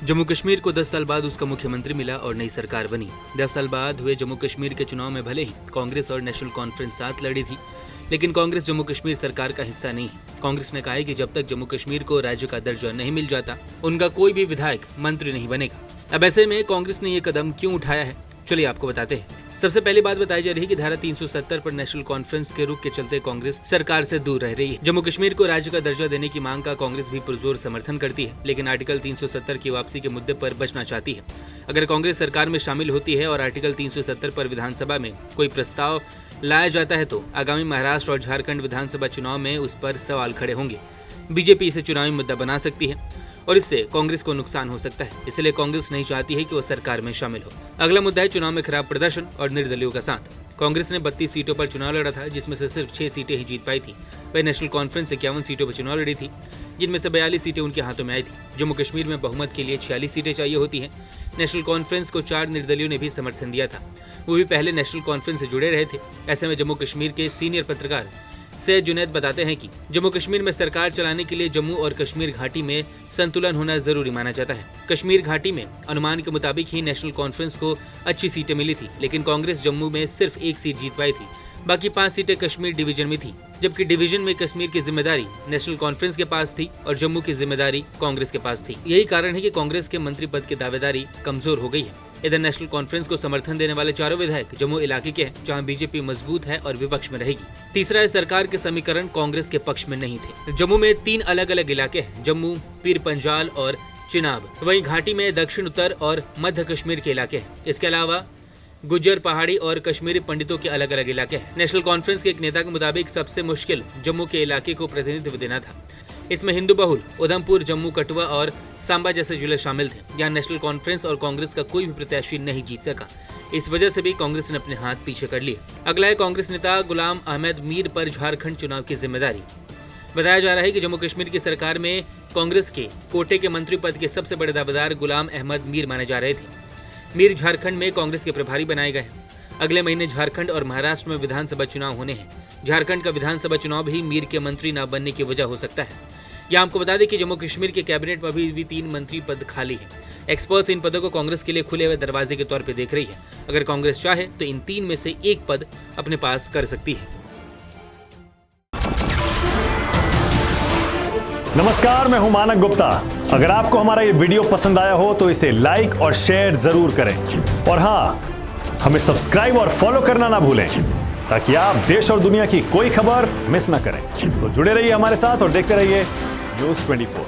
जम्मू कश्मीर को 10 साल बाद उसका मुख्यमंत्री मिला और नई सरकार बनी। 10 साल बाद हुए जम्मू कश्मीर के चुनाव में भले ही कांग्रेस और नेशनल कॉन्फ्रेंस साथ लड़ी थी, लेकिन कांग्रेस जम्मू कश्मीर सरकार का हिस्सा नहीं है। कांग्रेस ने कहा है कि जब तक जम्मू कश्मीर को राज्य का दर्जा नहीं मिल जाता, उनका कोई भी विधायक मंत्री नहीं बनेगा। अब ऐसे में कांग्रेस ने ये कदम क्यों उठाया है, चलिए आपको बताते हैं। सबसे पहली बात बताई जा रही है कि धारा 370 पर नेशनल कॉन्फ्रेंस के रुख के चलते कांग्रेस सरकार से दूर रह रही है। जम्मू कश्मीर को राज्य का दर्जा देने की मांग का कांग्रेस भी पुरजोर समर्थन करती है, लेकिन आर्टिकल 370 की वापसी के मुद्दे पर बचना चाहती है। अगर कांग्रेस सरकार में शामिल होती है और आर्टिकल 370 पर विधानसभा में कोई प्रस्ताव लाया जाता है तो आगामी महाराष्ट्र और झारखंड विधानसभा चुनाव में उस पर सवाल खड़े होंगे। बीजेपी इसे चुनावी मुद्दा बना सकती है और इससे कांग्रेस को नुकसान हो सकता है। इसलिए कांग्रेस नहीं चाहती है कि वो सरकार में शामिल हो। अगला मुद्दा है चुनाव में खराब प्रदर्शन और निर्दलियों का साथ। कांग्रेस ने 32 सीटों पर चुनाव लड़ा था, जिसमें से सिर्फ 6 सीटें ही जीत पाई थी। वह नेशनल कॉन्फ्रेंस 51 सीटों पर चुनाव लड़ी थी, जिनमें से 42 सीटें उनके हाथों में आई थी। जम्मू कश्मीर में बहुमत के लिए 46 सीटें चाहिए होती हैं। नेशनल कॉन्फ्रेंस को 4 निर्दलियों ने भी समर्थन दिया था, वो भी पहले नेशनल कॉन्फ्रेंस से जुड़े रहे थे। ऐसे में जम्मू कश्मीर के सीनियर पत्रकार सैयद जुनैद बताते हैं कि जम्मू कश्मीर में सरकार चलाने के लिए जम्मू और कश्मीर घाटी में संतुलन होना जरूरी माना जाता है। कश्मीर घाटी में अनुमान के मुताबिक ही नेशनल कॉन्फ्रेंस को अच्छी सीटें मिली थी, लेकिन कांग्रेस जम्मू में सिर्फ 1 सीट जीत पाई थी। बाकी 5 सीटें कश्मीर डिवीजन में थी, जबकि डिवीजन में कश्मीर की जिम्मेदारी नेशनल कॉन्फ्रेंस के पास थी और जम्मू की जिम्मेदारी कांग्रेस के पास थी। यही कारण है कि कांग्रेस के मंत्री पद की दावेदारी कमजोर हो गई है। इधर नेशनल कॉन्फ्रेंस को समर्थन देने वाले चारों विधायक जम्मू इलाके के हैं, जहां बीजेपी मजबूत है और विपक्ष में रहेगी। तीसरा है सरकार के समीकरण कांग्रेस के पक्ष में नहीं थे। जम्मू में 3 अलग अलग इलाके हैं, जम्मू, पीर पंजाल और चिनाब। वहीं घाटी में दक्षिण, उत्तर और मध्य कश्मीर के इलाके हैं। इसके अलावा गुज्जर, पहाड़ी और कश्मीरी पंडितों के अलग अलग इलाके हैं। नेशनल कॉन्फ्रेंस के एक नेता के मुताबिक सबसे मुश्किल जम्मू के इलाके को प्रतिनिधित्व देना था। इसमें हिंदू बहुल उधमपुर, जम्मू, कठुआ और सांबा जैसे जिले शामिल थे। यहाँ नेशनल कॉन्फ्रेंस और कांग्रेस का कोई भी प्रत्याशी नहीं जीत सका। इस वजह से भी कांग्रेस ने अपने हाथ पीछे कर लिए। अगला है कांग्रेस नेता गुलाम अहमद मीर पर झारखंड चुनाव की जिम्मेदारी। बताया जा रहा है कि जम्मू कश्मीर की सरकार में कांग्रेस के कोटे के मंत्री पद के सबसे बड़े दावेदार गुलाम अहमद मीर माने जा रहे थे। मीर झारखंड में कांग्रेस के प्रभारी बनाए गए हैं। अगले महीने झारखंड और महाराष्ट्र में विधानसभा चुनाव होने हैं। झारखंड का विधानसभा चुनाव भी मीर के मंत्री न बनने की वजह हो सकता है। यहाँ आपको बता दें कि जम्मू कश्मीर के कैबिनेट में अभी भी 3 मंत्री पद खाली है। एक्सपर्ट्स इन पदों को कांग्रेस के लिए खुले हुए दरवाजे के तौर पर देख रही है। अगर कांग्रेस चाहे तो इन 3 में से 1 पद अपने पास कर सकती है। नमस्कार, मैं हूं मानक गुप्ता। अगर आपको हमारा ये वीडियो पसंद आया हो तो इसे लाइक और शेयर जरूर करें, और हाँ, हमें सब्सक्राइब और फॉलो करना ना भूलें, ताकि आप देश और दुनिया की कोई खबर मिस ना करें। तो जुड़े रहिए हमारे साथ और देखते रहिए न्यूज़ 24।